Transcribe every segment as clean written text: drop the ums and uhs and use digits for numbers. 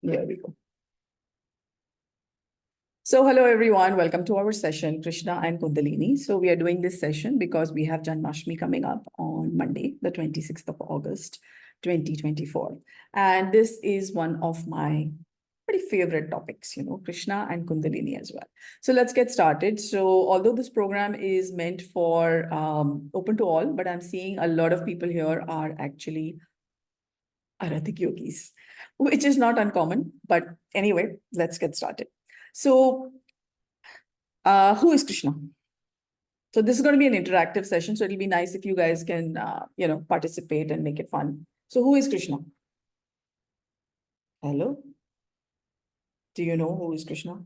Here we go. So hello everyone, welcome to our session, Krishna and Kundalini. So we are doing this session because we have Janmashtami coming up on Monday, the 26th of August, 2024. And this is one of my pretty favorite topics, Krishna and Kundalini as well. So let's get started. So although this program is meant for open to all, but I'm seeing a lot of people here are actually Aratic yogis, which is not uncommon. But anyway, let's get started. So who is Krishna? So this is going to be an interactive session. So it'll be nice if you guys can, participate and make it fun. So who is Krishna? Hello? Do you know who is Krishna?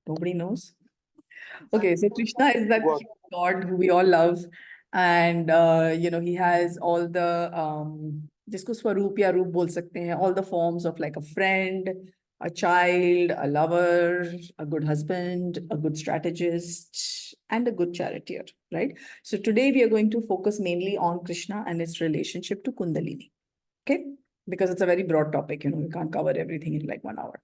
Nobody knows? Okay, so Krishna is that God who we all love. And, he has all the, jisko swaroop ya roop bol sakte hain, all the forms of like a friend, a child, a lover, a good husband, a good strategist, and a good charioteer, right? So today we are going to focus mainly on Krishna and its relationship to Kundalini, okay? Because it's a very broad topic, we can't cover everything in like 1 hour.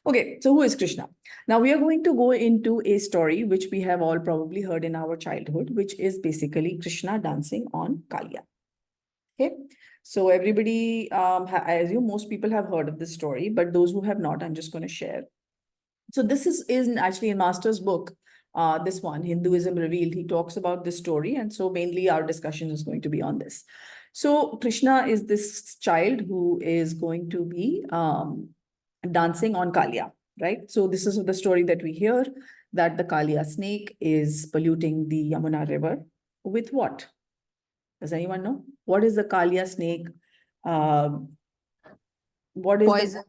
Okay, so who is Krishna? Now we are going to go into a story which we have all probably heard in our childhood, which is basically Krishna dancing on Kaliya. Okay, so everybody, I assume most people have heard of this story, but those who have not, I'm just going to share. So this is actually in Master's book, this one, Hinduism Revealed. He talks about this story. And so mainly our discussion is going to be on this. So Krishna is this child who is going to be dancing on Kaliya, right? So this is the story that we hear, that the Kaliya snake is polluting the Yamuna River with what? Does anyone know? What is the Kaliya snake? What is poison?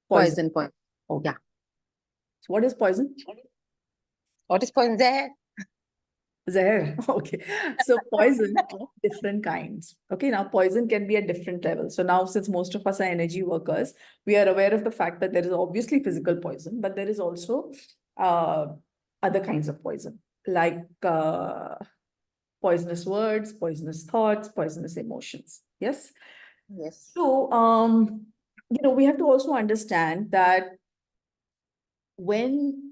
Poison. Poison. Okay. Yeah. So what is poison? What is poison? Zahar. Zahar. Okay. So poison of different kinds. Okay. Now poison can be at different levels. So now since most of us are energy workers, we are aware of the fact that there is obviously physical poison, but there is also other kinds of poison, like poisonous words, poisonous thoughts, poisonous emotions. Yes. Yes. So, we have to also understand that when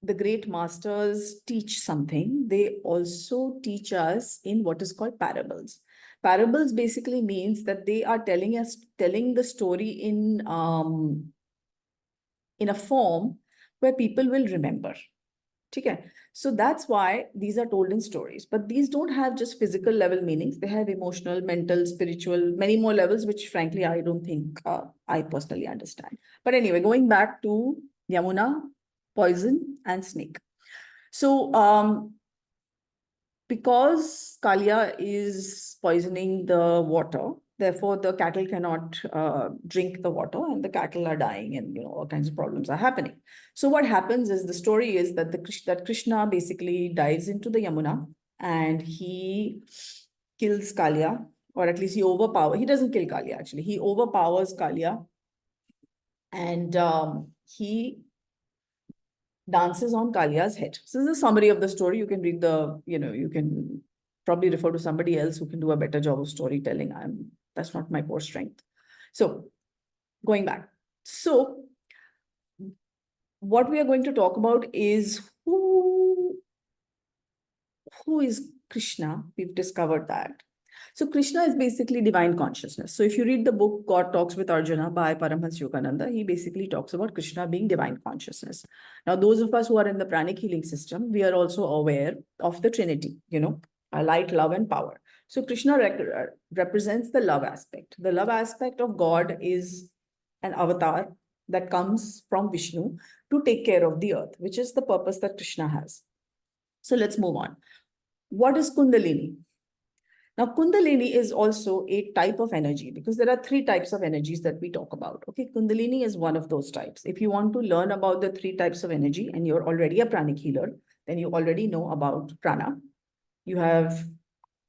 the great masters teach something, they also teach us in what is called parables. Parables basically means that they are telling the story in a form where people will remember. Okay. So that's why these are told in stories, but these don't have just physical level meanings. They have emotional, mental, spiritual, many more levels, which frankly, I don't think I personally understand. But anyway, going back to Yamuna, poison and snake. So because Kaliya is poisoning the water, therefore the cattle cannot drink the water and the cattle are dying and all kinds of problems are happening. So what happens is, the story is that that Krishna basically dives into the Yamuna and he kills Kaliya, or at least he doesn't kill Kaliya actually, he overpowers Kaliya, and he dances on Kaliya's head. So this is a summary of the story. You can read you can probably refer to somebody else who can do a better job of storytelling. That's not my core strength. So going back. So what we are going to talk about is who is Krishna. We've discovered that. So Krishna is basically divine consciousness. So if you read the book God Talks with Arjuna by Paramhans Yogananda, he basically talks about Krishna being divine consciousness. Now, those of us who are in the pranic healing system, we are also aware of the Trinity, light, love, and power. So Krishna represents the love aspect. The love aspect of God is an avatar that comes from Vishnu to take care of the earth, which is the purpose that Krishna has. So let's move on. What is Kundalini? Now, Kundalini is also a type of energy, because there are 3 types of energies that we talk about. Okay, Kundalini is one of those types. If you want to learn about the 3 types of energy and you're already a pranic healer, then you already know about prana. You have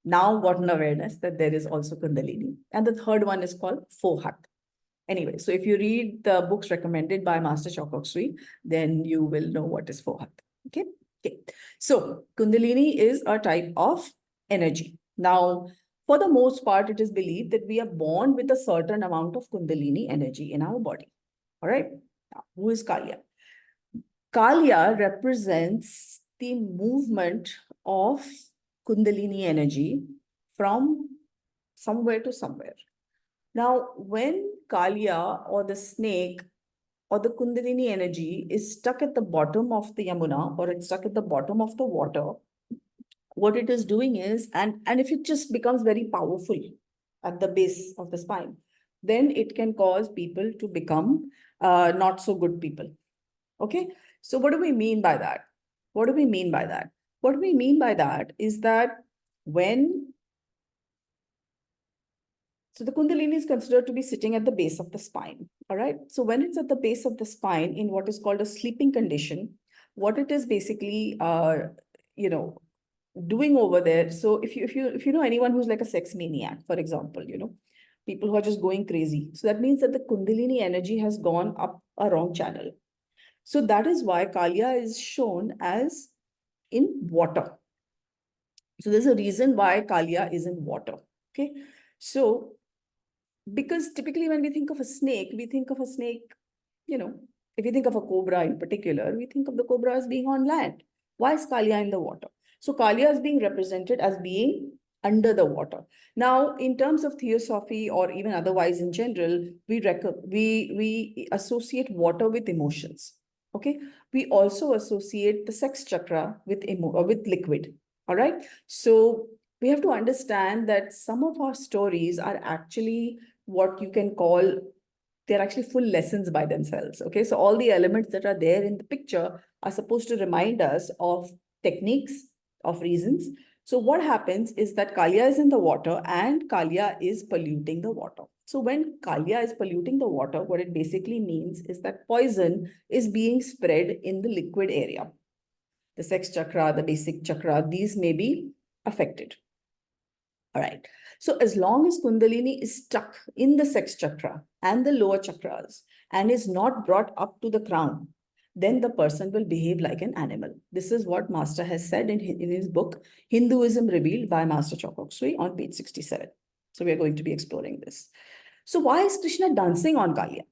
now gotten awareness that there is also Kundalini. And the third one is called Fohat. Anyway, so if you read the books recommended by Master Choa Kok Sui, then you will know what is Fohat. Okay. So Kundalini is a type of energy. Now, For the most part, it is believed that we are born with a certain amount of Kundalini energy in our body. All right. Now, who is Kalya? Kalya represents the movement of Kundalini energy from somewhere to somewhere. Now, when Kalya or the snake or the Kundalini energy is stuck at the bottom of the Yamuna or it's stuck at the bottom of the water, what it is doing is, and if it just becomes very powerful at the base of the spine, then it can cause people to become not so good people. Okay. So what do we mean by that? What do we mean by that? What we mean by that is that so the Kundalini is considered to be sitting at the base of the spine. All right. So when it's at the base of the spine in what is called a sleeping condition, what it is basically, doing over there. So if you know anyone who's like a sex maniac, for example, people who are just going crazy. So that means that the Kundalini energy has gone up a wrong channel. So that is why Kalya is shown as in water. So there's a reason why Kalya is in water. Okay. So because typically when we think of a snake, we think of a snake, if you think of a cobra in particular, we think of the cobra as being on land. Why is Kalya in the water? So Kalya is being represented as being under the water. Now, in terms of theosophy or even otherwise in general, we associate water with emotions. Okay. We also associate the sex chakra with liquid. All right. So we have to understand that some of our stories are actually what you can call, they're actually full lessons by themselves. Okay. So all the elements that are there in the picture are supposed to remind us of techniques, of reasons. So what happens is that Kalya is in the water and Kalya is polluting the water. So when Kalya is polluting the water, what it basically means is that poison is being spread in the liquid area. The sex chakra, the basic chakra, these may be affected. All right. So as long as Kundalini is stuck in the sex chakra and the lower chakras and is not brought up to the crown, then the person will behave like an animal. This is what Master has said in his book, Hinduism Revealed by Master Choa Kok Sui on page 67. So we are going to be exploring this. So why is Krishna dancing on Kalya?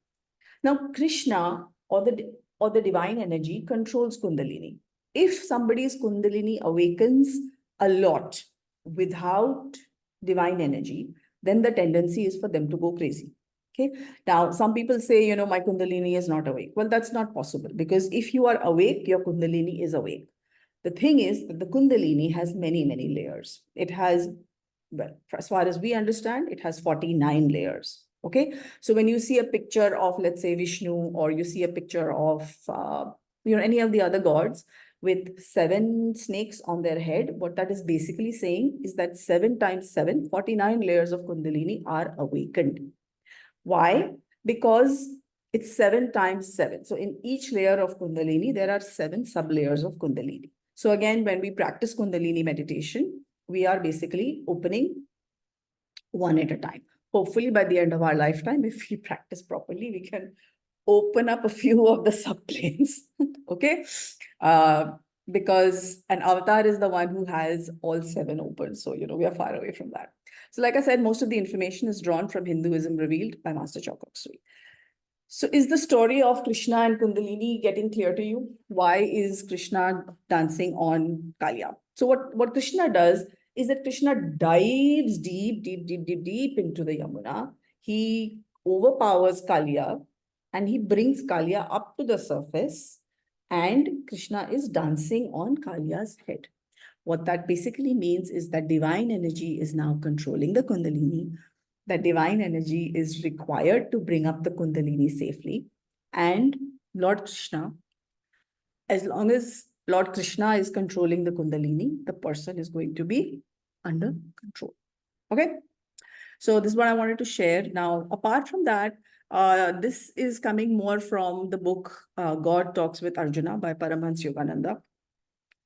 Now, Krishna or the divine energy controls Kundalini. If somebody's Kundalini awakens a lot without divine energy, then the tendency is for them to go crazy. Okay. Now, some people say, my Kundalini is not awake. Well, that's not possible because if you are awake, your Kundalini is awake. The thing is that the Kundalini has many, many layers. It has, well, as far as we understand, it has 49 layers. Okay. So when you see a picture of, let's say, Vishnu, or you see a picture of, any of the other gods with 7 snakes on their head, what that is basically saying is that 7 times 7, 49 layers of Kundalini are awakened. Why? Because it's 7 times 7. So in each layer of Kundalini, there are 7 sub-layers of Kundalini. So again, when we practice Kundalini meditation, we are basically opening one at a time. Hopefully, by the end of our lifetime, if we practice properly, we can open up a few of the subplanes. Okay. Because an avatar is the one who has all 7 open. So, we are far away from that. So, like I said, most of the information is drawn from Hinduism Revealed by Master Choa Kok Sui. So is the story of Krishna and Kundalini getting clear to you? Why is Krishna dancing on Kalya? So what Krishna does is that Krishna dives deep, deep, deep, deep, deep into the Yamuna. He overpowers Kalya and he brings Kalya up to the surface, and Krishna is dancing on Kalya's head. What that basically means is that divine energy is now controlling the Kundalini. That divine energy is required to bring up the Kundalini safely. And Lord Krishna, as long as Lord Krishna is controlling the Kundalini, the person is going to be under control. Okay. So this is what I wanted to share. Now, apart from that, this is coming more from the book God Talks with Arjuna by Paramahansa Yogananda.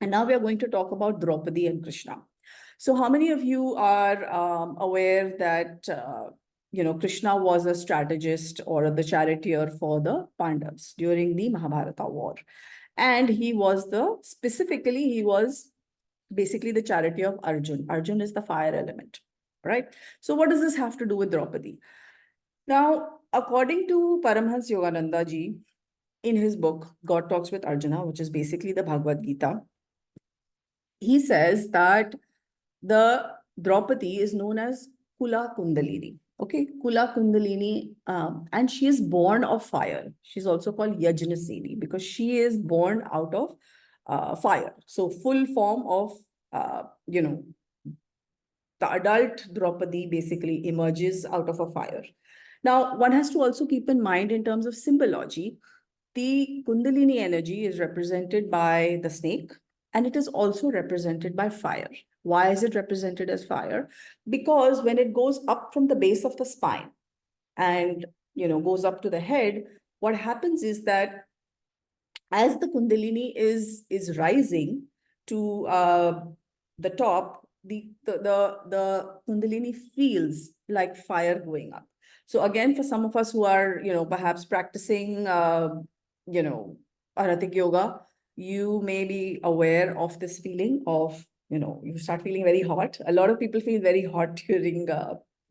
And now we are going to talk about Draupadi and Krishna. So how many of you are aware that, Krishna was a strategist or the charioteer for the Pandavas during the Mahabharata war? And he was basically the charioteer of Arjun. Arjun is the fire element, right? So what does this have to do with Draupadi? Now, according to Paramhans Yogananda ji, in his book, God Talks with Arjuna, which is basically the Bhagavad Gita, he says that the Draupadi is known as Kula Kundalini. Okay, Kula Kundalini, and she is born of fire. She's also called Yajnasini because she is born out of fire. So full form of, the adult Draupadi basically emerges out of a fire. Now, one has to also keep in mind in terms of symbology, the Kundalini energy is represented by the snake and it is also represented by fire. Why is it represented as fire? Because when it goes up from the base of the spine and goes up to the head, what happens is that as the Kundalini is rising to the top, the Kundalini feels like fire going up. So again, for some of us who are perhaps practicing Aratic yoga, you may be aware of this feeling of you start feeling very hot. A lot of people feel very hot during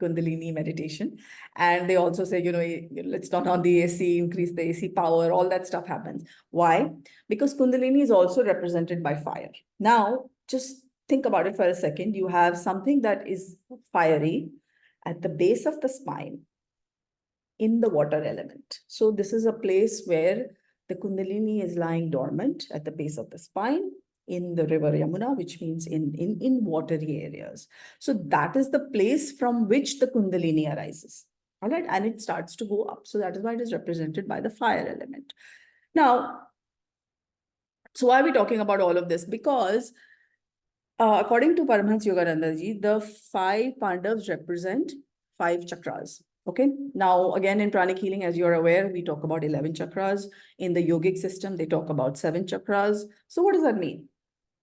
Kundalini meditation. And they also say, let's turn on the AC, increase the AC power, all that stuff happens. Why? Because Kundalini is also represented by fire. Now, just think about it for a second. You have something that is fiery at the base of the spine in the water element. So this is a place where the Kundalini is lying dormant at the base of the spine in the river Yamuna, which means in watery areas. So that is the place from which the Kundalini arises. All right, and it starts to go up. So that is why it is represented by the fire element. Now, so why are we talking about all of this? Because according to Paramhans Yogananda ji, the 5 Pandavas represent 5 chakras. Okay. Now, again, in pranic healing, as you're aware, we talk about 11 chakras. In the yogic system, they talk about 7 chakras. So what does that mean?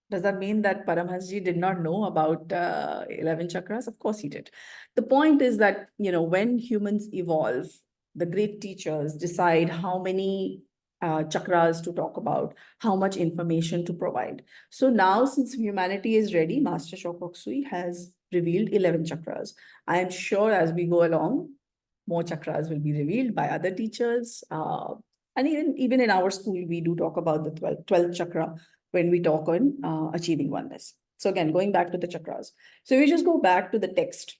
Does that mean that Paramhans did not know about 11 chakras? Of course he did. The point is that, when humans evolve, the great teachers decide how many chakras to talk about, how much information to provide. So now, since humanity is ready, Master Choa Kok Sui has revealed 11 chakras. I am sure as we go along, more chakras will be revealed by other teachers. And even in our school, we do talk about the 12th chakra when we talk on achieving oneness. So again, going back to the chakras. So we just go back to the text.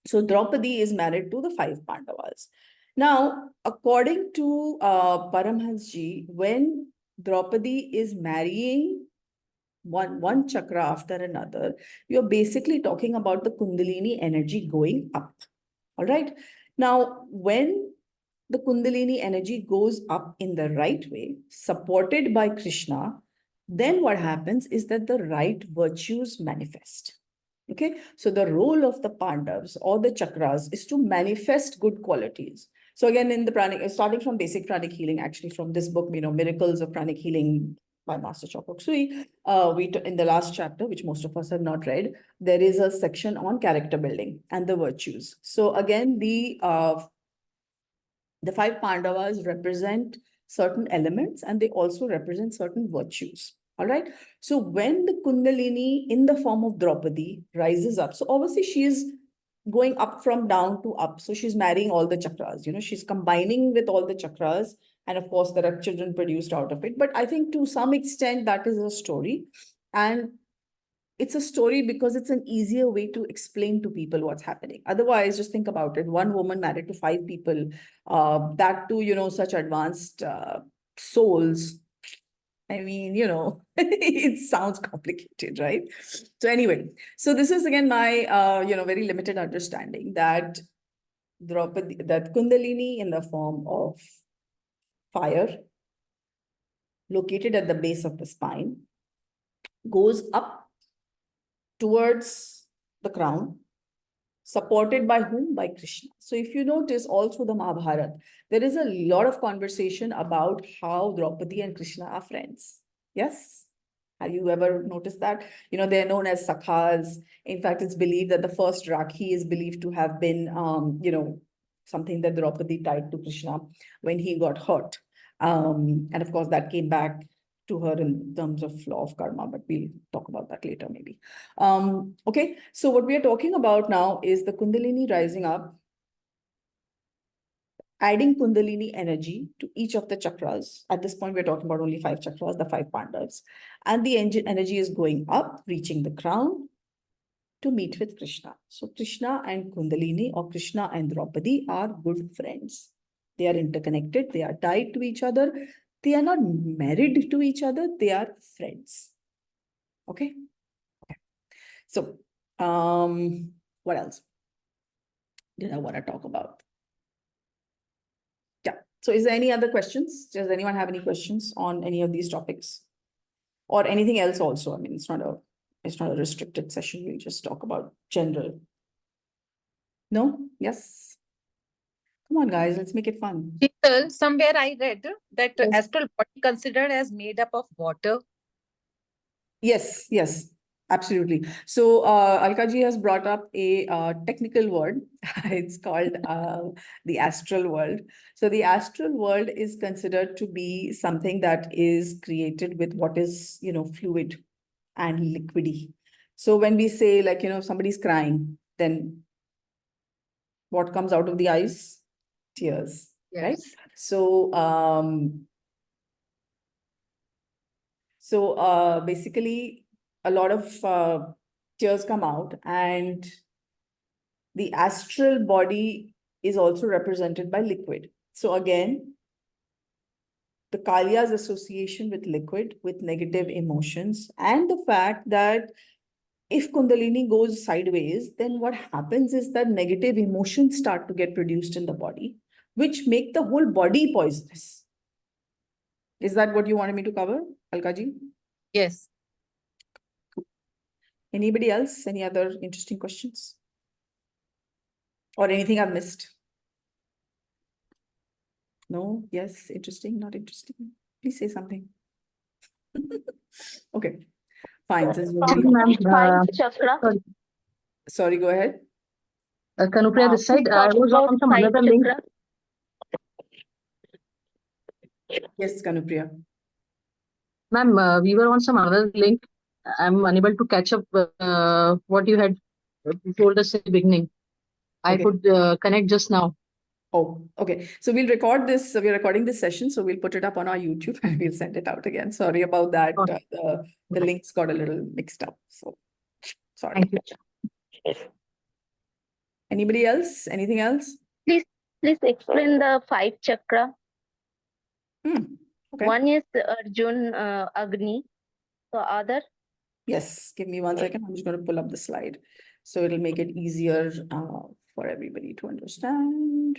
So Draupadi is married to the 5 Pandavas. Now, according to Paramhansji, when Draupadi is marrying one chakra after another, you're basically talking about the Kundalini energy going up. All right. Now, when the Kundalini energy goes up in the right way, supported by Krishna, then what happens is that the right virtues manifest. Okay, so the role of the Pandavas or the chakras is to manifest good qualities. So again, in the pranic, starting from basic pranic healing, actually from this book, Miracles of Pranic Healing by Master Choa Kok Sui, in the last chapter, which most of us have not read, there is a section on character building and the virtues. So again, the 5 Pandavas represent certain elements and they also represent certain virtues. All right. So when the Kundalini in the form of Draupadi rises up, so obviously she is going up from down to up. So she's marrying all the chakras, she's combining with all the chakras. And of course, there are children produced out of it. But I think to some extent, that is a story. And it's a story because it's an easier way to explain to people what's happening. Otherwise, just think about it. One woman married to 5 people, that too, such advanced souls. I mean, it sounds complicated, right? So anyway, so this is again my, very limited understanding that Draupadi, that Kundalini in the form of fire, located at the base of the spine, goes up towards the crown, supported by whom? By Krishna. So if you notice all through the Mahabharata, there is a lot of conversation about how Draupadi and Krishna are friends. Yes? Have you ever noticed that? They're known as sakhas. In fact, it's believed that the first Rakhi is believed to have been, something that Draupadi tied to Krishna when he got hurt. And of course, that came back to her in terms of law of karma, but we'll talk about that later maybe. Okay, so what we are talking about now is the Kundalini rising up, adding Kundalini energy to each of the chakras. At this point, we're talking about only 5 chakras, the 5 pandavas. And the energy is going up, reaching the crown to meet with Krishna. So Krishna and Kundalini, or Krishna and Draupadi, are good friends. They are interconnected. They are tied to each other. They are not married to each other. They are friends. Okay? Okay. So, what else did I want to talk about? Yeah. So is there any other questions? Does anyone have any questions on any of these topics? Or anything else also? I mean, it's not a restricted session. We just talk about general. No? Yes? Come on, guys, let's make it fun. Somewhere I read that Yes. astral body considered as made up of water. Yes, yes, absolutely. So Alka ji has brought up a technical word. It's called the astral world. So the astral world is considered to be something that is created with what is, fluid and liquidy. So when we say, like, somebody's crying, then what comes out of the eyes? Tears, right? Yes. So basically, a lot of tears come out, and the astral body is also represented by liquid. So again, the Kalya's association with liquid, with negative emotions, and the fact that if Kundalini goes sideways, then what happens is that negative emotions start to get produced in the body, which make the whole body poisonous. Is that what you wanted me to cover, Alka-ji? Yes. Anybody else? Any other interesting questions? Or anything I've missed? No? Yes? Interesting? Not interesting? Please say something. Okay. Fine. Since Five chakra. Sorry, go ahead. Kanupriya, this side. I was on some another link. Yes, Kanupriya. Ma'am, we were on some other link. I'm unable to catch up what you had told us in the beginning. I could connect just now. Oh, okay. So we'll record this. We're recording this session, so we'll put it up on our YouTube and we'll send it out again. Sorry about that. The links got a little mixed up. So sorry. Thank you. Anybody else? Anything else? Please explain the 5 chakra. Okay. One is Arjun Agni. The other? Yes. Give me 1 second. I'm just going to pull up the slide. So it'll make it easier for everybody to understand.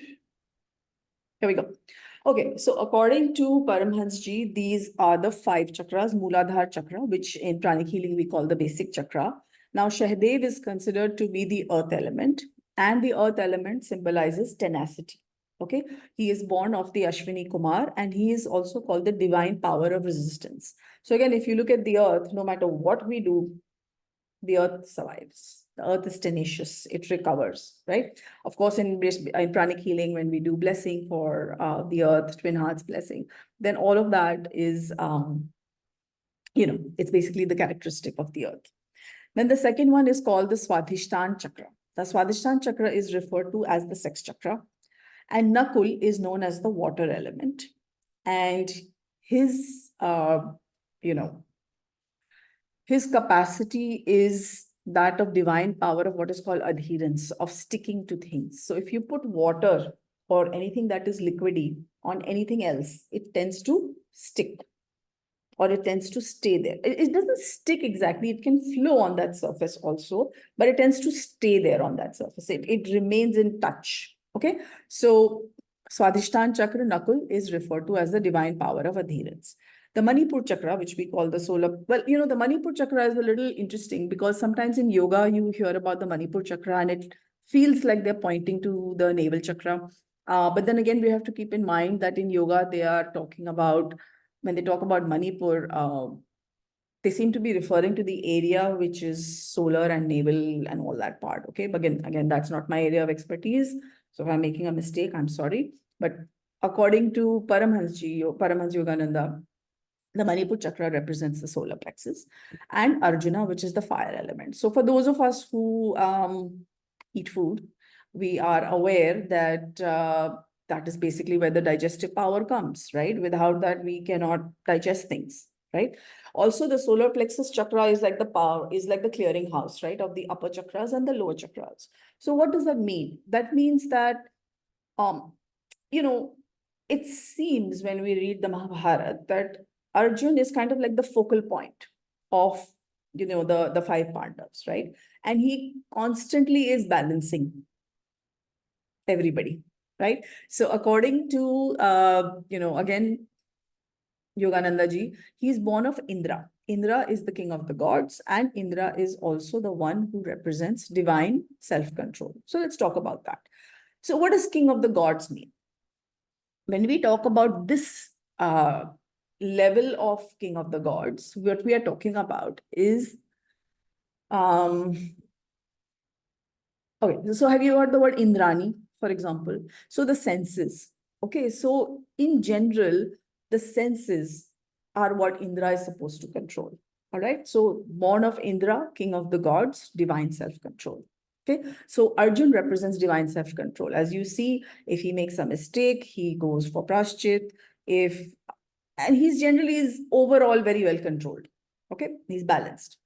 Here we go. Okay, so according to Paramhansji, these are the 5 chakras, Mooladhara chakra, which in pranic healing we call the basic chakra. Now, Shahdev is considered to be the earth element, and the earth element symbolizes tenacity. Okay, he is born of the Ashwini Kumar, and he is also called the divine power of resistance. So again, if you look at the earth, no matter what we do, the earth survives. The earth is tenacious. It recovers, right? Of course, in pranic healing, when we do blessing for the earth, twin hearts blessing, then all of that is, it's basically the characteristic of the earth. Then the second one is called the Swadhishtan chakra. The Swadhishtan chakra is referred to as the sex chakra, and Nakul is known as the water element. And his, his capacity is that of divine power of what is called adherence, of sticking to things. So if you put water or anything that is liquidy on anything else, it tends to stick, or it tends to stay there. It doesn't stick exactly. It can flow on that surface also, but it tends to stay there on that surface. It remains in touch. Okay. So Swadhishtan chakra, Nakul, is referred to as the divine power of adherence. The Manipur chakra, which we call the solar, well, the Manipur chakra is a little interesting because sometimes in yoga, you hear about the Manipur chakra and it feels like they're pointing to the navel chakra. But then again, we have to keep in mind that in yoga, they are talking about, when they talk about Manipur, they seem to be referring to the area which is solar and navel and all that part. Okay, but again, that's not my area of expertise. So if I'm making a mistake, I'm sorry. But according to Paramahansa Yogananda, The Manipur chakra represents the solar plexus, and Arjuna, which is the fire element. So for those of us who eat food, we are aware that that is basically where the digestive power comes, right? Without that, we cannot digest things, right? Also, the solar plexus chakra is like the power, is like the clearing house, right, of the upper chakras and the lower chakras. So what does that mean? That means that, you know, it seems when we read the Mahabharata that Arjun is kind of like the focal point of, the five Pandavas, right? And he constantly is balancing everybody, right? So according to, again, Yogananda ji, he is born of Indra. Indra is the king of the gods, and Indra is also the one who represents divine self-control. So let's talk about that. So what does king of the gods mean? When we talk about this level of king of the gods, what we are talking about is, okay, so have you heard the word Indrani, for example? So the senses, okay, so in general, the senses are what Indra is supposed to control, all right? So born of Indra, king of the gods, divine self-control. Okay, so Arjun represents divine self-control. As you see, if he makes a mistake, he goes for praschit. And he's generally is overall very well controlled. Okay, he's balanced.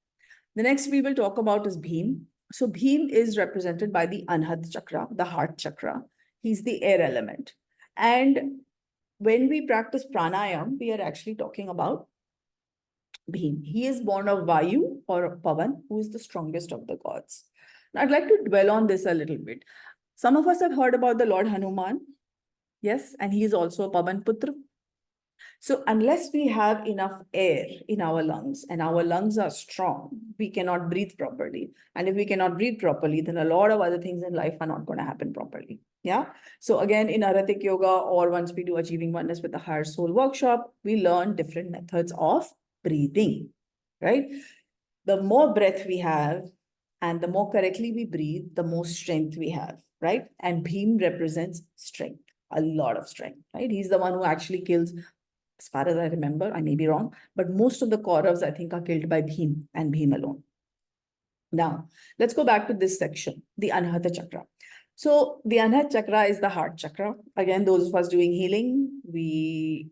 The next we will talk about is Bhim. So Bhim is represented by the Anhat chakra, the heart chakra. He's the air element. And when we practice pranayam, we are actually talking about Bhim. He is born of Vayu or Pavan, who is the strongest of the gods. Now, I'd like to dwell on this a little bit. Some of us have heard about the Lord Hanuman. Yes, and he is also a Pavan Putra. So unless we have enough air in our lungs and our lungs are strong, we cannot breathe properly. And if we cannot breathe properly, then a lot of other things in life are not going to happen properly. Yeah. So again, in Aratic Yoga, or once we do Achieving Oneness with the Higher Soul workshop, we learn different methods of breathing, right? The more breath we have and the more correctly we breathe, the more strength we have, right? And Bhim represents strength, a lot of strength, right? He's the one who actually kills, as far as I remember, I may be wrong, but most of the Kauravas, I think, are killed by Bhim and Bhim alone. Now, let's go back to this section, the Anahata Chakra. So the Anahata Chakra is the heart chakra. Again, those of us doing healing, we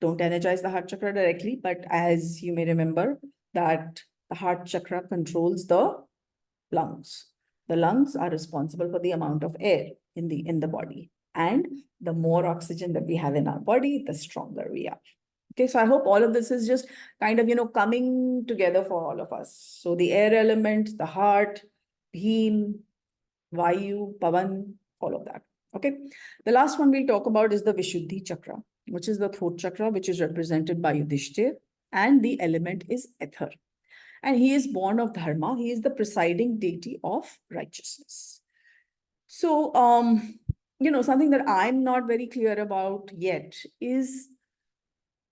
don't energize the heart chakra directly, but as you may remember, that the heart chakra controls the lungs. The lungs are responsible for the amount of air in the body. And the more oxygen that we have in our body, the stronger we are. Okay, so I hope all of this is just kind of, coming together for all of us. So the air element, the heart, Bhim, Vayu, Pavan, all of that. Okay, the last one we'll talk about is the Vishuddhi chakra, which is the throat chakra, which is represented by Yudhishthir, and the element is ether. And he is born of Dharma. He is the presiding deity of righteousness. So, something that I'm not very clear about yet is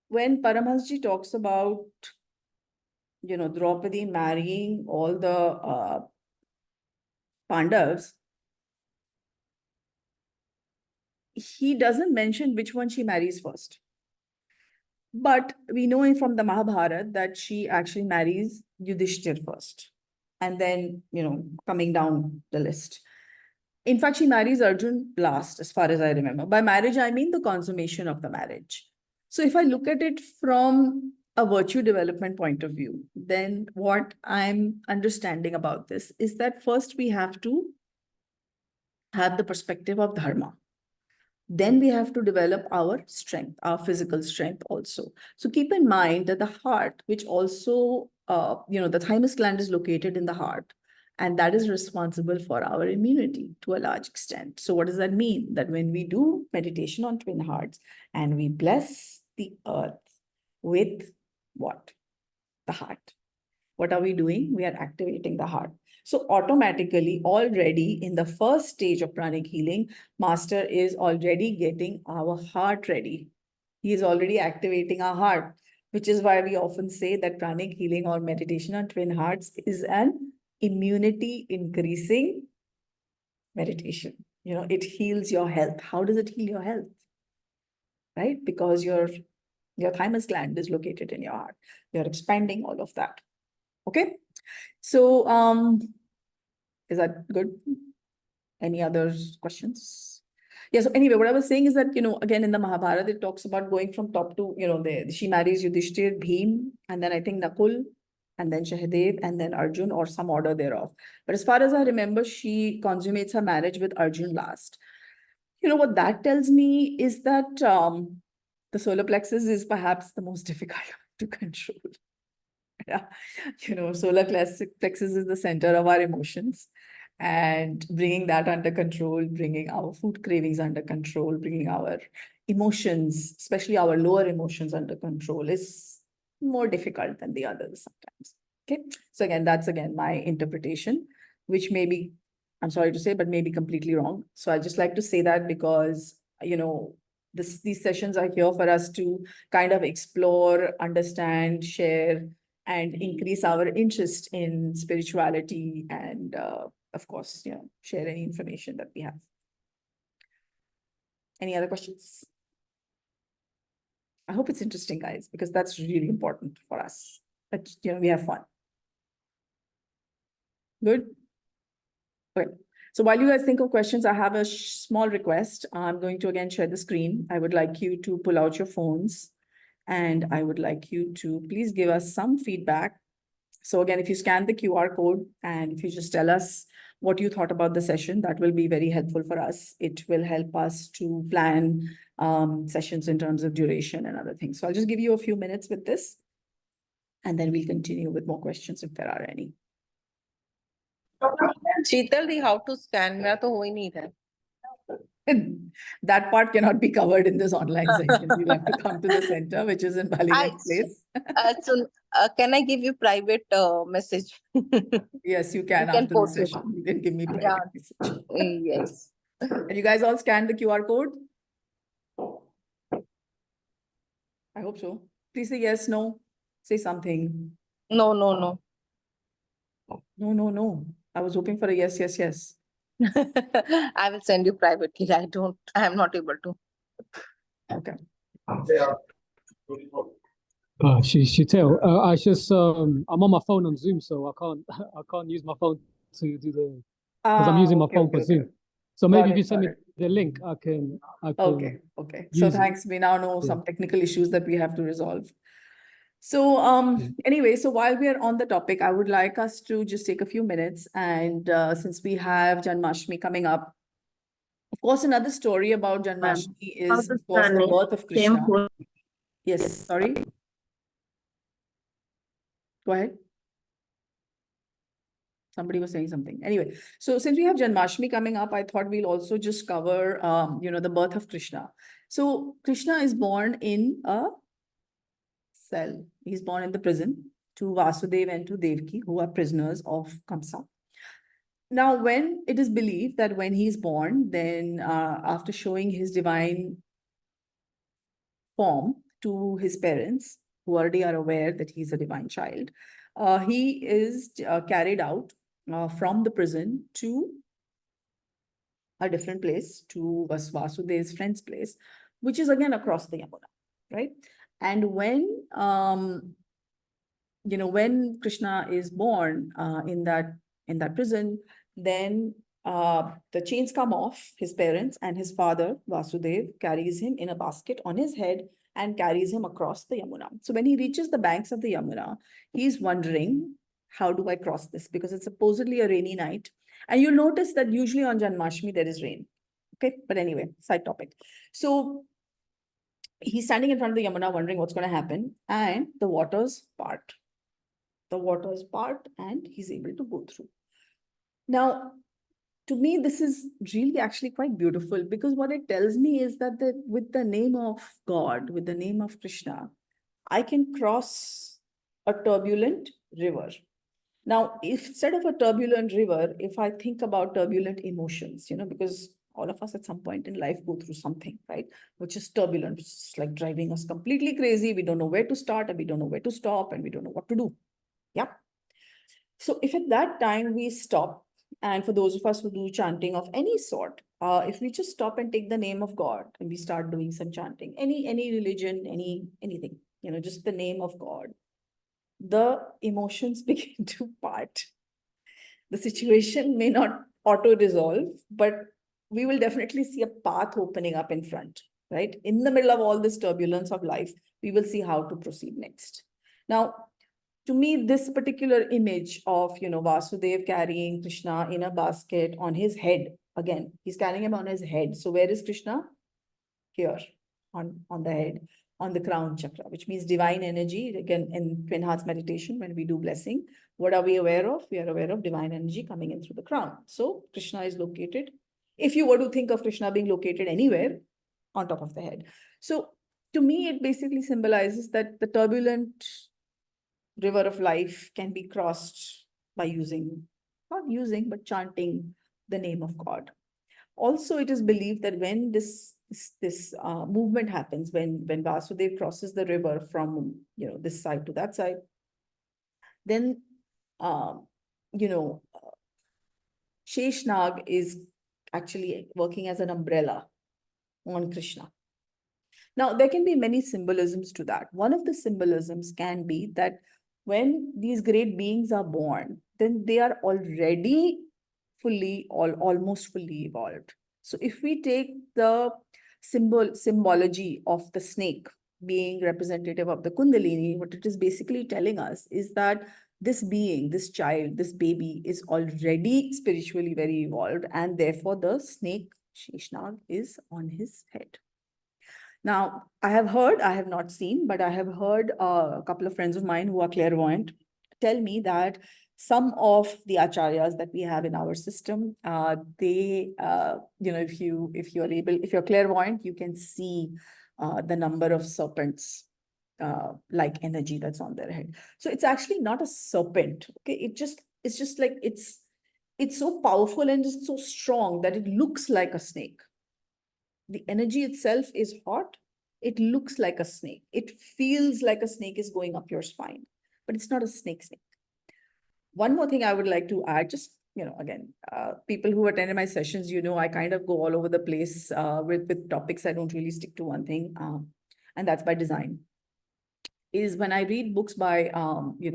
when Paramahansaji talks about, Draupadi marrying all the Pandavas, he doesn't mention which one she marries first. But we know from the Mahabharata that she actually marries Yudhishthir first. And then, coming down the list. In fact, she marries Arjun last, as far as I remember. By marriage, I mean the consummation of the marriage. So if I look at it from a virtue development point of view, then what I'm understanding about this is that first we have to have the perspective of dharma. Then we have to develop our strength, our physical strength also. So keep in mind that the heart, which also, the thymus gland is located in the heart, and that is responsible for our immunity to a large extent. So what does that mean? That when we do meditation on twin hearts and we bless the earth with what? The heart. What are we doing? We are activating the heart. So automatically, already in the first stage of pranic healing, master is already getting our heart ready. He is already activating our heart, which is why we often say that pranic healing or meditation on twin hearts is an immunity increasing meditation. It heals your health. How does it heal your health? Right? Because your Your thymus gland is located in your heart. You're expanding all of that. Okay. So, is that good? Any other questions? Yeah, so anyway, what I was saying is that, again, in the Mahabharata, it talks about going from top to, she marries Yudhishthir, Bhim, and then I think Nakul, and then Shahadev, and then Arjun, or some order thereof. But as far as I remember, she consummates her marriage with Arjun last. What that tells me is that the solar plexus is perhaps the most difficult to control. Yeah, solar plexus is the center of our emotions, and bringing that under control, bringing our food cravings under control, bringing our emotions, especially our lower emotions, under control is more difficult than the others sometimes. Okay, so again, that's my interpretation, which may be, I'm sorry to say, but may be completely wrong. So I just like to say that because these sessions are here for us to kind of explore, understand, share, and increase our interest in spirituality, and of course, share any information that we have. Any other questions? I hope it's interesting, guys, because that's really important for us. That we have fun. Good. Okay. So while you guys think of questions, I have a small request. I'm going to again share the screen. I would like you to pull out your phones, and I would like you to please give us some feedback. So again, if you scan the QR code and if you just tell us what you thought about the session, that will be very helpful for us. It will help us to plan sessions in terms of duration and other things. So I'll just give you a few minutes with this, and then we'll continue with more questions if there are any. Sheetal the, how to scan? मेरा तो हो ही नहीं रहा. That part cannot be covered in this online session. You'll have to come to the center, which is in Baliganj Place. So, can I give you private message? Yes, you can You can after the post it. session. You can give me private Yeah. message. Yes. And you guys all scanned the QR code? I hope so. Please say yes, no. Say something. No, no, no. No, no, no. I was hoping for a yes, yes, yes. I will send you privately. I am not able to. Okay. She tell. I just I'm on my phone on Zoom, so I can't use my phone to do the because I'm using my phone for Zoom. So maybe if you send me the link, I can. Okay. So thanks. We now know some technical issues that we have to resolve. So anyway, so while we are on the topic, I would like us to just take a few minutes, and since we have Janmashtami coming up, of course, another story about Janmashtami is, of course, the birth of Krishna. Yes, sorry. Go ahead. Somebody was saying something. Anyway, so since we have Janmashtami coming up, I thought we'll also just cover, the birth of Krishna. So Krishna is born in a cell. He's born in the prison to Vasudeva and to Devaki, who are prisoners of Kamsa. Now, when it is believed that when he's born, then after showing his divine form to his parents, who already are aware that he's a divine child, he is carried out from the prison to a different place, to Vasudeva's friend's place, which is again across the Yamuna, right? And when when Krishna is born in that prison, then the chains come off his parents, and his father Vasudeva carries him in a basket on his head and carries him across the Yamuna. So when he reaches the banks of the Yamuna, he's wondering, how do I cross this? Because it's supposedly a rainy night. And you'll notice that usually on Janmashtami there is rain. Okay, but anyway, side topic. So he's standing in front of the Yamuna wondering what's going to happen, and the waters part. The waters part, and he's able to go through. Now, to me, this is really actually quite beautiful, because what it tells me is that with the name of God, with the name of Krishna, I can cross a turbulent river. Now, instead of a turbulent river, if I think about turbulent emotions, because all of us at some point in life go through something, right, which is turbulent, which is like driving us completely crazy. We don't know where to start, and we don't know where to stop, and we don't know what to do. Yeah. So if at that time we stop, and for those of us who do chanting of any sort, if we just stop and take the name of God and we start doing some chanting, any religion, anything, just the name of God, the emotions begin to part. The situation may not auto-resolve, but we will definitely see a path opening up in front, right? In the middle of all this turbulence of life, we will see how to proceed next. Now, to me, this particular image of, Vasudev carrying Krishna in a basket on his head, again, he's carrying him on his head. So where is Krishna? Here, on the head, on the crown chakra, which means divine energy. Again, in Twin Hearts meditation, when we do blessing, what are we aware of? We are aware of divine energy coming in through the crown. So Krishna is located. If you were to think of Krishna being located anywhere, on top of the head. So to me, it basically symbolizes that the turbulent river of life can be crossed by but chanting the name of God. Also, it is believed that when this movement happens, when Vasudev crosses the river from this side to that side, then Sheshnag is actually working as an umbrella on Krishna. Now, there can be many symbolisms to that. One of the symbolisms can be that when these great beings are born, then they are already almost fully evolved. So if we take the symbology of the snake being representative of the Kundalini, what it is basically telling us is that this being, this child, this baby is already spiritually very evolved, and therefore the snake, Sheshnag, is on his head. Now, I have not seen, but I have heard a couple of friends of mine who are clairvoyant tell me that some of the acharyas that we have in our system, if you're clairvoyant, you can see the number of serpents, like energy that's on their head. So it's actually not a serpent. Okay, it's just like it's so powerful and just so strong that it looks like a snake. The energy itself is hot. It looks like a snake. It feels like a snake is going up your spine, but it's not a snake. One more thing I would like to add, just, again, people who attended my sessions, I kind of go all over the place with topics. I don't really stick to one thing, and that's by design. Is when I read books by,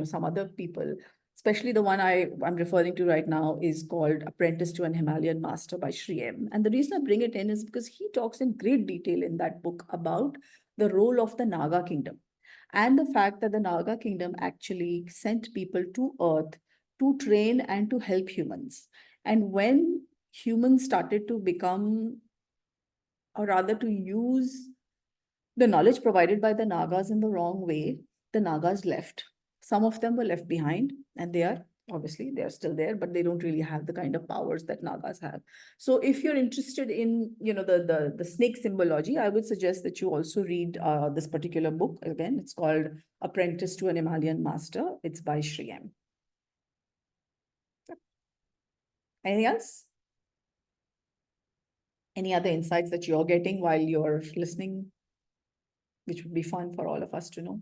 some other people, especially the one I'm referring to right now is called Apprentice to an Himalayan Master by Sri M. And the reason I bring it in is because he talks in great detail in that book about the role of the Naga kingdom and the fact that the Naga kingdom actually sent people to earth to train and to help humans. And when humans started to become, or rather to use the knowledge provided by the Nagas in the wrong way, the Nagas left. Some of them were left behind, and they're still there, but they don't really have the kind of powers that Nagas have. So if you're interested in, the snake symbology, I would suggest that you also read this particular book. Again, it's called Apprentice to an Himalayan Master. It's by Sri M. Anything else? Any other insights that you're getting while you're listening, which would be fun for all of us to know?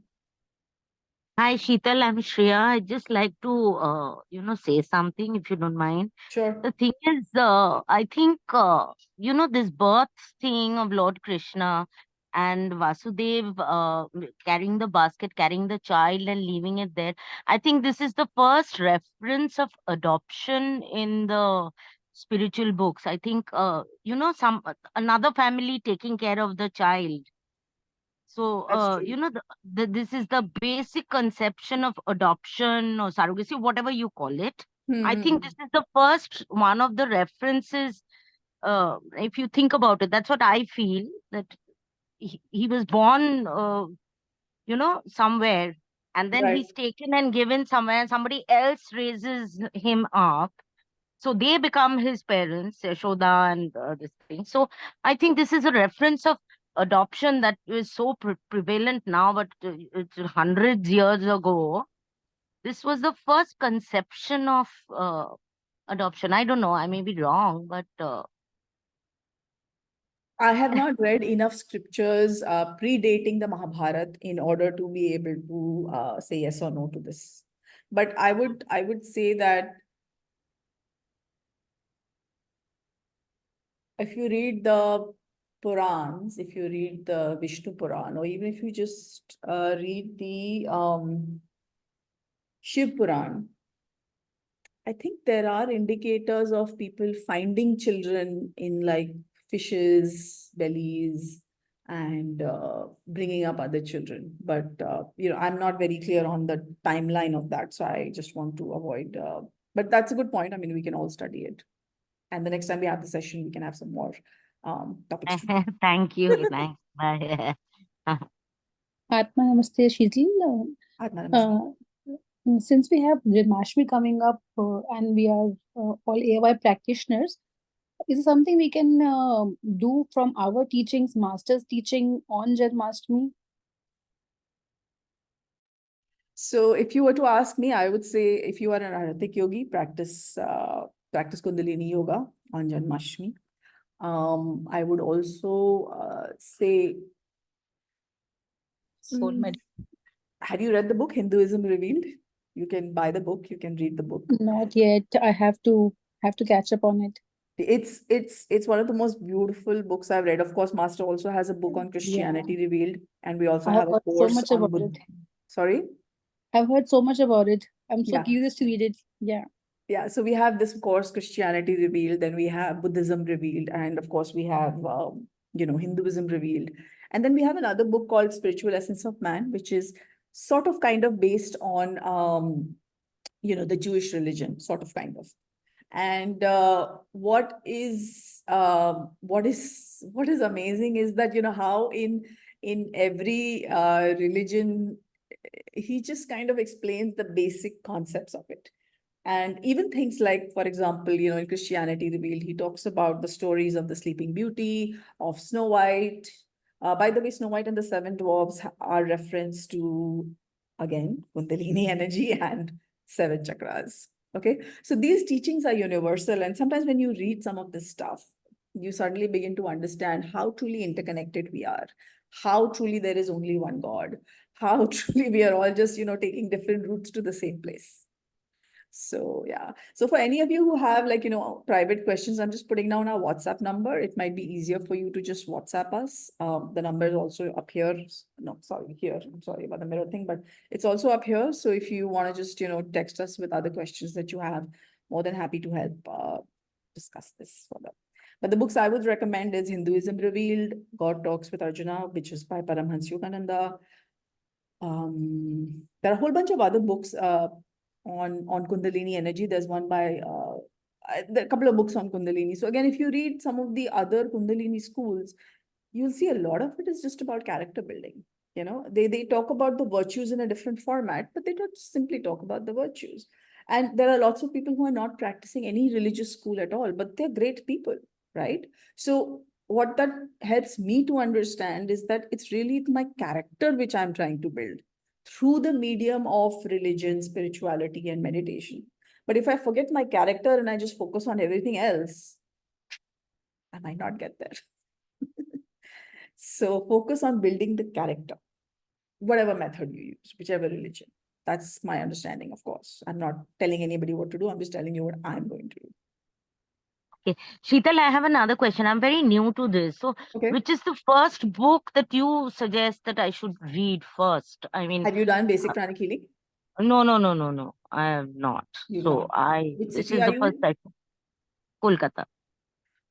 Hi, Sheetal, I'm Shreya. I'd just like to, say something if you don't mind. Sure. The thing is, I think, this birth thing of Lord Krishna and Vasudev carrying the basket, carrying the child and leaving it there. I think this is the first reference of adoption in the spiritual books. I think, another family taking care of the child. So, That's true. this is the basic conception of adoption or surrogacy, whatever you call it. I think this is the first one of the references. If you think about it, that's what I feel, that he was born, somewhere, and then Right. he's taken and given somewhere, and somebody else raises him up. So they become his parents, Yashoda and this thing. So I think this is a reference of adoption that is so prevalent now, but it's hundreds years ago. This was the first conception of adoption. I don't know, I may be wrong, but I have not read enough scriptures predating the Mahabharata in order to be able to say yes or no to this. But I would say that if you read the Purans, if you read the Vishnu Puran, or even if you just read the Shiv Puran, I think there are indicators of people finding children in like fishes' bellies and bringing up other children. But, I'm not very clear on the timeline of that. So I just want to avoid. But that's a good point. I mean, we can all study it. And the next time we have the session, we can have some more topics. Thank you. Thanks. Bye. Atma Namaste, Sheetal. Atma Namaste. Since we have Janmashtami coming up and we are all AY practitioners, is it something we can do from our teachings, master's teaching on Janmashtami? So if you were to ask me, I would say if you are an Aratic yogi, practice Kundalini yoga on Janmashtami. I would also say, have you read the book Hinduism Revealed? You can buy the book, you can read the book. Not yet. I have to catch up on it. It's one of the most beautiful books I've read. Of course, Master also has a book on Christianity Revealed, and we also I have have a heard so course much on about it. Sorry? I've heard so much about it. I'm so Yeah. curious to read it. Yeah. Yeah, so we have this course, Christianity Revealed, then we have Buddhism Revealed, and of course we have, Hinduism Revealed. And then we have another book called Spiritual Essence of Man, which is sort of kind of based on, the Jewish religion, sort of kind of. And what is amazing is that, how in every religion, he just kind of explains the basic concepts of it. And even things like, for example, in Christianity Revealed, he talks about the stories of the Sleeping Beauty, of Snow White. By the way, Snow White and the Seven Dwarfs are reference to, again, Kundalini energy and 7 chakras. Okay, so these teachings are universal. And sometimes when you read some of this stuff, you suddenly begin to understand how truly interconnected we are, how truly there is only one God, how truly we are all just, taking different routes to the same place. So yeah. So for any of you who have private questions, I'm just putting down our WhatsApp number. It might be easier for you to just WhatsApp us. The number is also up here. No, sorry, here. I'm sorry about the mirror thing, but it's also up here. So if you want to just, text us with other questions that you have, more than happy to help discuss this further. But the books I would recommend is Hinduism Revealed, God Talks with Arjuna, which is by Paramhans Yogananda. There are a whole bunch of other books on Kundalini energy. There's one by there are a couple of books on Kundalini. So again, if you read some of the other Kundalini schools, you'll see a lot of it is just about character building. They talk about the virtues in a different format, but they don't simply talk about the virtues. And there are lots of people who are not practicing any religious school at all, but they're great people, right? So what that helps me to understand is that it's really my character which I'm trying to build through the medium of religion, spirituality, and meditation. But if I forget my character and I just focus on everything else, I might not get there. So focus on building the character, whatever method you use, whichever religion. That's my understanding, of course. I'm not telling anybody what to do. I'm just telling you what I'm going to do. Okay. Sheetal, I have another question. I'm very new to this. So, Okay. which is the first book that you suggest that I should read first? I mean, have you done basic pranic healing? No. I have not. You've So, not. Which this city is are the you first in? session. Kolkata.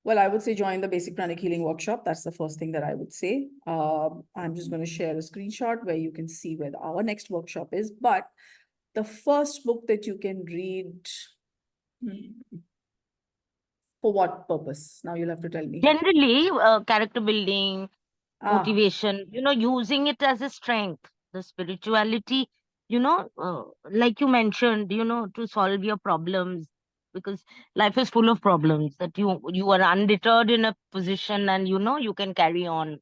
Well, I would say join the basic pranic healing workshop. That's the first thing that I would say. I'm just going to share a screenshot where you can see where our next workshop is. But the first book that you can read, for what purpose? Now you'll have to tell me. Generally, character building, motivation, using it as a strength, the spirituality, like you mentioned, to solve your problems, because life is full of problems that you are undeterred in a position and you can carry on.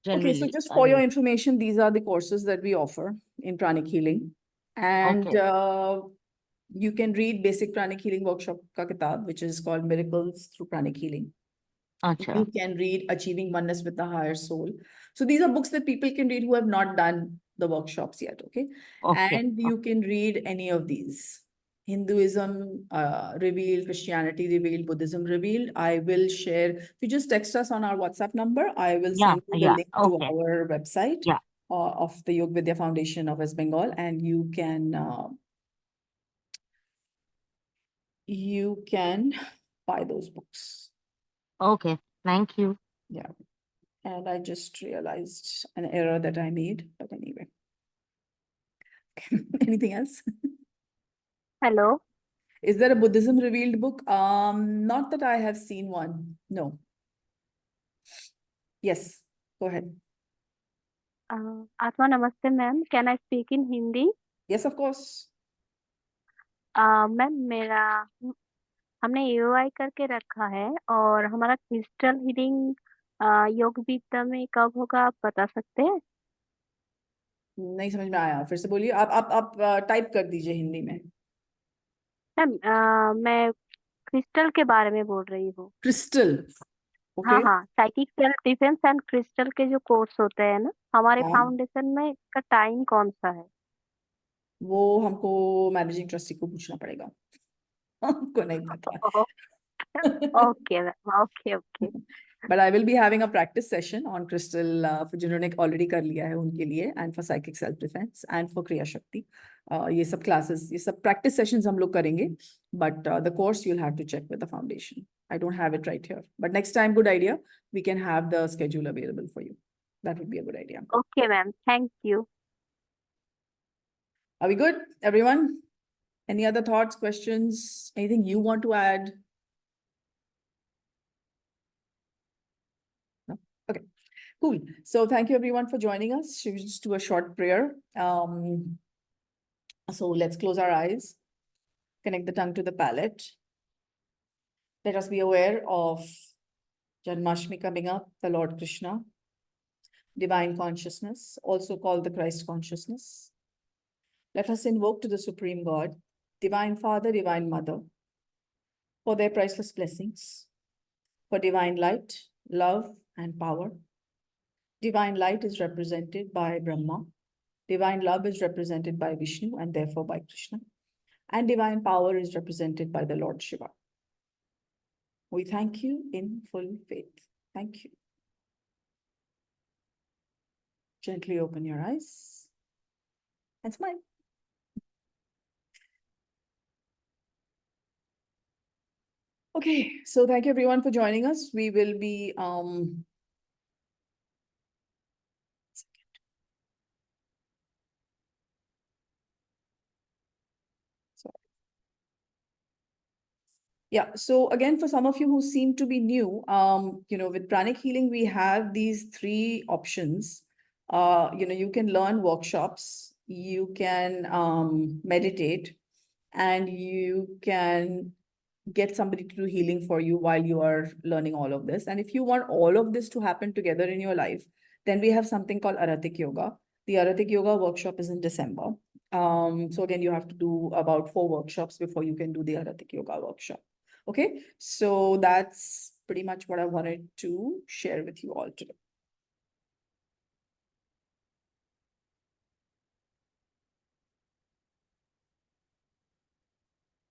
Generally, Okay, so just for your information, these are the courses that we offer in pranic healing. And you can read basic pranic healing workshop ka kitab, which is called Miracles Through Pranic Healing. You can read Achieving Oneness with the Higher Soul. So these are books that people can read who have not done the workshops yet, okay? And you can read any of these. Hinduism Revealed, Christianity Revealed, Buddhism Revealed, I will share. If you just text us on our WhatsApp number, I will Yeah, send you the yeah, link to okay. our website Yeah. of the Yoga Vidya Foundation of West Bengal, and you can buy those books. Okay, thank you. Yeah. And I just realized an error that I made, but anyway. Anything else? Hello. Is there a Buddhism Revealed book? Not that I have seen one. No. Yes, go ahead. Atma Namaste, ma'am. Can I speak in Hindi? Yes, of course. Ma'am मेरा हमने UI करके रखा है और हमारा crystal healing योग विद्या में कब होगा आप बता सकते हैं? नहीं समझ में आया, फिर से बोलिए। आप टाइप कर दीजिए हिंदी में। मैम मैं क्रिस्टल के बारे में बोल रही हूँ। क्रिस्टल, हाँ ओके। हाँ, psychic self defence and crystal के जो कोर्स होते हैं ना हमारे हाँ, फाउंडेशन में, का टाइम कौन सा है? वो हमको मैनेजिंग ट्रस्टी को पूछना पड़ेगा। हमको नहीं पता। Okay ma'am, okay okay. But I will be having a practice session on crystal for जिन्होंने already कर लिया है उनके लिए, and for psychic self defense and for Kriya Shakti. ये सब classes, ये सब practice sessions हम लोग करेंगे, but the course you'll have to check with the foundation. I don't have it right here, but next time, good idea. We can have the schedule available for you. That would be a good idea. Okay ma'am, thank you. Are we good, everyone? Any other thoughts, questions, anything you want to add? No? Okay. Cool. So thank you everyone for joining us. Should we just do a short prayer? So let's close our eyes, connect the tongue to the palate. Let us be aware of Janmashtami coming up, the Lord Krishna, divine consciousness, also called the Christ consciousness. Let us invoke to the Supreme God, Divine Father, Divine Mother, for their priceless blessings, for divine light, love, and power. Divine light is represented by Brahma. Divine love is represented by Vishnu and therefore by Krishna. And divine power is represented by the Lord Shiva. We thank you in full faith. Thank you. Gently open your eyes and smile. Okay, so thank you everyone for joining us. We will be yeah, so again, for some of you who seem to be new, with pranic healing, we have these three options. You can learn workshops, you can meditate, and you can get somebody to do healing for you while you are learning all of this. And if you want all of this to happen together in your life, then we have something called Aratik Yoga. The Aratik Yoga workshop is in December. So again, you have to do about 4 workshops before you can do the Aratik Yoga workshop. Okay, so that's pretty much what I wanted to share with you all today.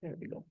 There we go.